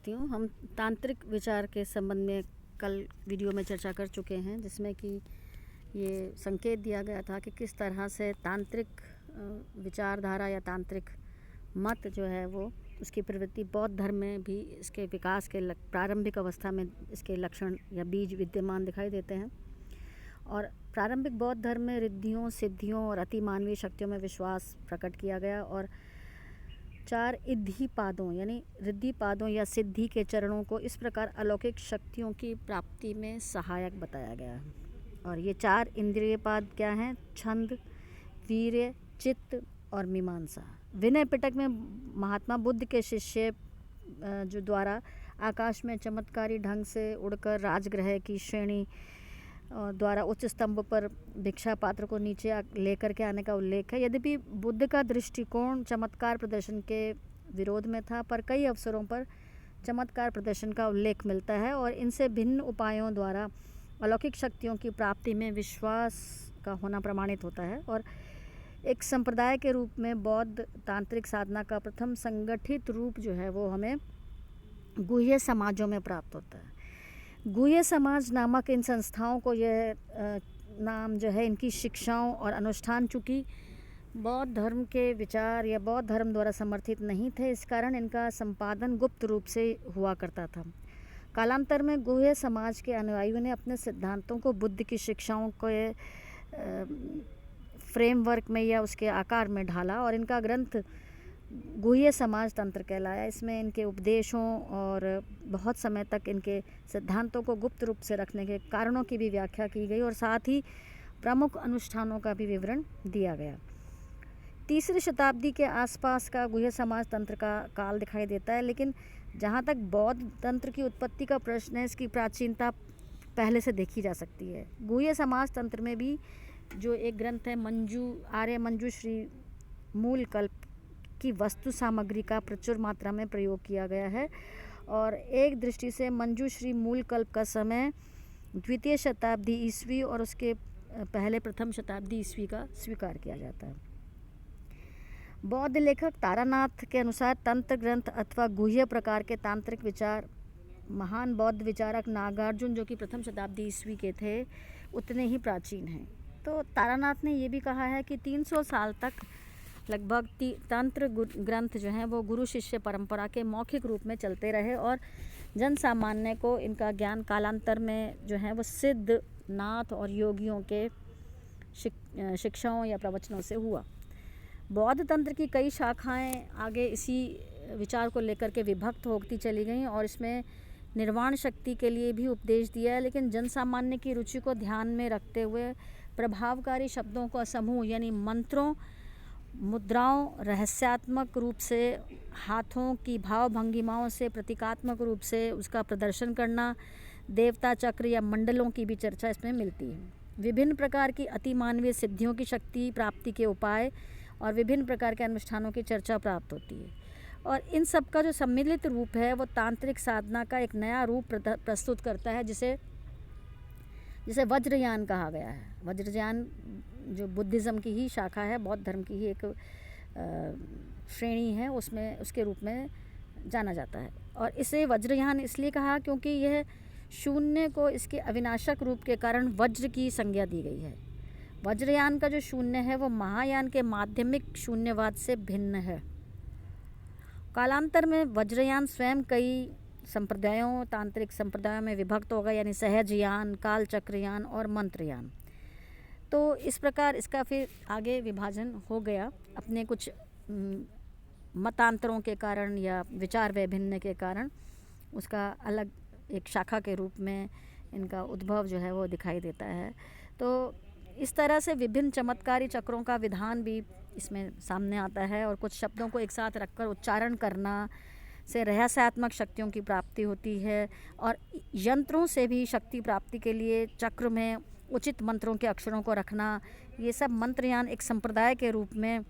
करती हूँ। हम तांत्रिक विचार के संबंध में कल वीडियो में चर्चा कर चुके हैं, जिसमें कि ये संकेत दिया गया था कि किस तरह से तांत्रिक विचारधारा या तांत्रिक मत जो है वो उसकी प्रवृत्ति बौद्ध धर्म में भी इसके विकास के प्रारंभिक अवस्था में इसके लक्षण या बीज विद्यमान दिखाई देते हैं। और प्रारंभिक बौद्ध धर्म में रिद्धियों, सिद्धियों और अतिमानवीय शक्तियों में विश्वास प्रकट किया गया और 4 इद्धिपादों यानी रिद्धिपादों या सिद्धि के चरणों को इस प्रकार अलौकिक शक्तियों की प्राप्ति में सहायक बताया गया है। और ये 4 इंद्रियपाद क्या हैं? छंद, वीर्य, चित्त और मीमांसा। विनय पिटक में महात्मा बुद्ध के शिष्य जो द्वारा आकाश में चमत्कारी ढंग से उड़कर राजगृह की श्रेणी द्वारा उच्च स्तंभ पर भिक्षा पात्र को नीचे लेकर के आने का उल्लेख है। यद्यपि बुद्ध का दृष्टिकोण चमत्कार प्रदर्शन के विरोध में था, पर कई अवसरों पर चमत्कार प्रदर्शन का उल्लेख मिलता है और इनसे भिन्न उपायों द्वारा अलौकिक शक्तियों की प्राप्ति में विश्वास का होना प्रमाणित होता है। और एक संप्रदाय के रूप में बौद्ध तांत्रिक साधना का प्रथम संगठित रूप जो है वो हमें गुह्य समाजों में प्राप्त होता है। गुह्य समाज नामक इन संस्थाओं को यह नाम जो है इनकी शिक्षाओं और अनुष्ठान चूँकि बौद्ध धर्म के विचार या बौद्ध धर्म द्वारा समर्थित नहीं थे, इस कारण इनका संपादन गुप्त रूप से हुआ करता था। कालांतर में गुह्य समाज के अनुयायियों ने अपने सिद्धांतों को बुद्ध की शिक्षाओं के फ्रेमवर्क में या उसके आकार में ढाला और इनका ग्रंथ गुह्य समाज तंत्र कहलाया। इसमें इनके उपदेशों और बहुत समय तक इनके सिद्धांतों को गुप्त रूप से रखने के कारणों की भी व्याख्या की गई और साथ ही प्रमुख अनुष्ठानों का भी विवरण दिया गया। 3री शताब्दी के आसपास का गुह्य समाज तंत्र का काल दिखाई देता है, लेकिन जहाँ तक बौद्ध तंत्र की उत्पत्ति का प्रश्न है, इसकी प्राचीनता पहले से देखी जा सकती है। गुह्य समाज तंत्र में भी जो एक ग्रंथ है आर्य मंजूश्री मूल कल्प की वस्तु सामग्री का प्रचुर मात्रा में प्रयोग किया गया है और एक दृष्टि से मंजूश्री मूल कल्प का समय 2वीं शताब्दी ईस्वी और उसके पहले प्रथम शताब्दी ईस्वी का स्वीकार किया जाता है। बौद्ध लेखक तारानाथ के अनुसार तंत्र ग्रंथ अथवा गुह्य प्रकार के तांत्रिक विचार महान बौद्ध विचारक नागार्जुन जो कि प्रथम शताब्दी ईस्वी के थे उतने ही प्राचीन हैं। तो तारानाथ ने ये भी कहा है कि 300 साल तक लगभग तंत्र ग्रंथ जो हैं वो गुरु शिष्य परंपरा के मौखिक रूप में चलते रहे और जन सामान्य को इनका ज्ञान कालांतर में जो है वो सिद्ध, नाथ और योगियों के शिक्षाओं या प्रवचनों से हुआ। बौद्ध तंत्र की कई शाखाएं आगे इसी विचार को लेकर के विभक्त होती चली गईं और इसमें निर्वाण शक्ति के लिए भी उपदेश दिया है, लेकिन जन सामान्य की रुचि को ध्यान में रखते हुए प्रभावकारी शब्दों का समूह यानी मंत्रों, मुद्राओं, रहस्यात्मक रूप से हाथों की भाव भंगिमाओं से प्रतीकात्मक रूप से उसका प्रदर्शन करना, देवता चक्र या मंडलों की भी चर्चा इसमें मिलती है। विभिन्न प्रकार की अतिमानवीय सिद्धियों की शक्ति प्राप्ति के उपाय और विभिन्न प्रकार के अनुष्ठानों की चर्चा प्राप्त होती है और इन सब का जो सम्मिलित रूप है वो तांत्रिक साधना का एक नया रूप प्रस्तुत करता है, जिसे वज्रयान कहा गया है। वज्रयान जो बुद्धिज़्म की ही शाखा है, बौद्ध धर्म की ही एक श्रेणी है, उसमें उसके रूप में जाना जाता है। और इसे वज्रयान इसलिए कहा क्योंकि यह शून्य को इसके अविनाशक रूप के कारण वज्र की संज्ञा दी गई है। वज्रयान का जो शून्य है वो महायान के माध्यमिक शून्यवाद से भिन्न है। कालांतर में वज्रयान स्वयं कई संप्रदायों, तांत्रिक संप्रदायों में विभक्त हो गया, यानी सहजयान, कालचक्रयान और मंत्रयान। तो इस प्रकार इसका फिर आगे विभाजन हो गया अपने कुछ मतांतरों के कारण या विचार वैभिन्न के कारण। उसका अलग एक शाखा के रूप में इनका उद्भव जो है वो दिखाई देता है। तो इस तरह से विभिन्न चमत्कारी चक्रों का विधान भी इसमें सामने आता है और कुछ शब्दों को एक साथ रखकर उच्चारण करना से रहस्यात्मक शक्तियों की प्राप्ति होती है और यंत्रों से भी शक्ति प्राप्ति के लिए चक्र में उचित मंत्रों के अक्षरों को रखना, ये सब मंत्रयान एक संप्रदाय के रूप में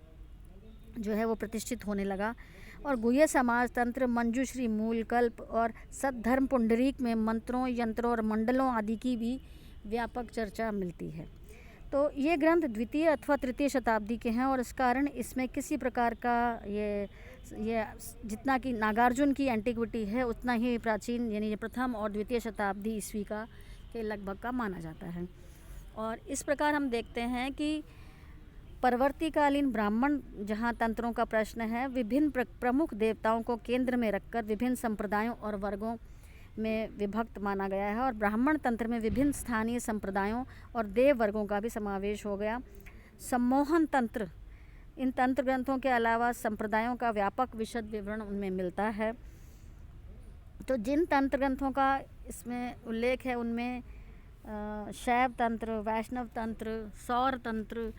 जो है वो प्रतिष्ठित होने लगा। और गुह्य समाज तंत्र, मंजूश्री मूल कल्प और सद्धर्म पुंडरीक में मंत्रों, यंत्रों और मंडलों आदि की भी व्यापक चर्चा मिलती है। तो ये ग्रंथ 2वीं अथवा 3री शताब्दी के हैं और इस कारण इसमें किसी प्रकार का ये ये जितना कि नागार्जुन की एंटिक्विटी है उतना ही प्राचीन यानी ये प्रथम और द्वितीय शताब्दी ईस्वी का के लगभग का माना जाता है। और इस प्रकार हम देखते हैं कि परवर्तीकालीन ब्राह्मण जहाँ तंत्रों का प्रश्न है, विभिन्न प्रमुख देवताओं को केंद्र में रखकर विभिन्न संप्रदायों और वर्गों में विभक्त माना गया है और ब्राह्मण तंत्र में विभिन्न स्थानीय संप्रदायों और देव वर्गों का भी समावेश हो गया। सम्मोहन तंत्र, इन तंत्र ग्रंथों के अलावा संप्रदायों का व्यापक विशद विवरण उनमें मिलता है। तो जिन तंत्र ग्रंथों का इसमें उल्लेख है उनमें शैव तंत्र, वैष्णव तंत्र, सौर तंत्र,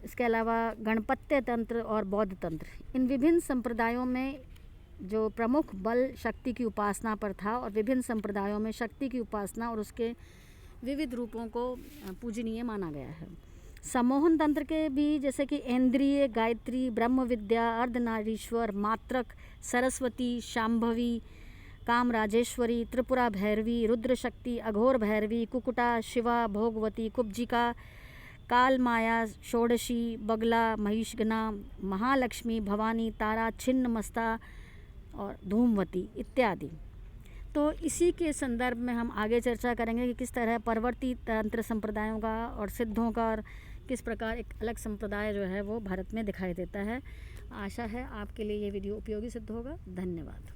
इसके अलावा गणपत्य तंत्र और बौद्ध तंत्र, इन विभिन्न संप्रदायों में जो प्रमुख बल शक्ति की उपासना पर था और विभिन्न संप्रदायों में शक्ति की उपासना और उसके विविध रूपों को पूजनीय माना गया है। सम्मोहन तंत्र के भी जैसे कि इंद्रिय, गायत्री, ब्रह्म विद्या, अर्धनारीश्वर, मात्रक, सरस्वती, शांभवी, कामराजेश्वरी, त्रिपुरा भैरवी, रुद्र शक्ति, अघोर भैरवी, कुकुटा, शिवा, भोगवती, कुब्जिका, काल माया, षोडशी, बगला, महिषगना, महालक्ष्मी, भवानी, तारा, छिन्न मस्ता और धूमवती इत्यादि। तो इसी के संदर्भ में हम आगे चर्चा करेंगे कि किस तरह परवर्ती तंत्र संप्रदायों का और सिद्धों का और किस प्रकार एक अलग संप्रदाय जो है वो भारत में दिखाई देता है। आशा है आपके लिए ये वीडियो उपयोगी सिद्ध होगा। धन्यवाद।